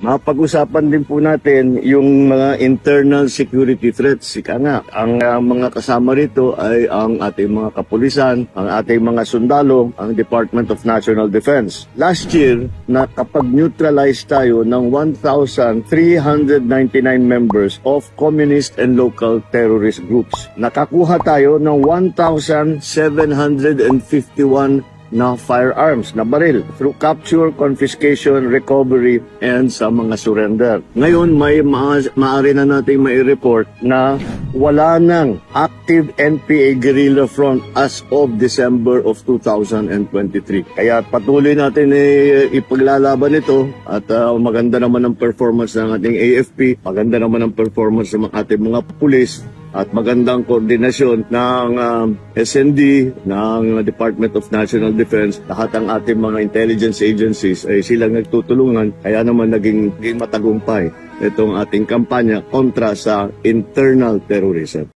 Mapag-usapan din po natin yung mga internal security threats. Ika nga, ang mga kasama rito ay ang ating mga kapulisan, ang ating mga sundalo, ang Department of National Defense. Last year, nakapag-neutralize tayo ng 1,399 members of communist and local terrorist groups. Nakakuha tayo ng 1,751 na firearms, na baril, through capture, confiscation, recovery, and sa mga surrender. Ngayon, may maaari na natin mai-report na wala nang active NPA guerrilla front as of December of 2023. Kaya patuloy natin ipaglalaban ito at maganda naman ang performance ng ating AFP, maganda naman ang performance ng ating mga pulis, at magandang koordinasyon ng SND, ng Department of National Defense. Lahat ang ating mga intelligence agencies ay silang nagtutulungan, kaya naman naging matagumpay itong ating kampanya kontra sa internal terrorism.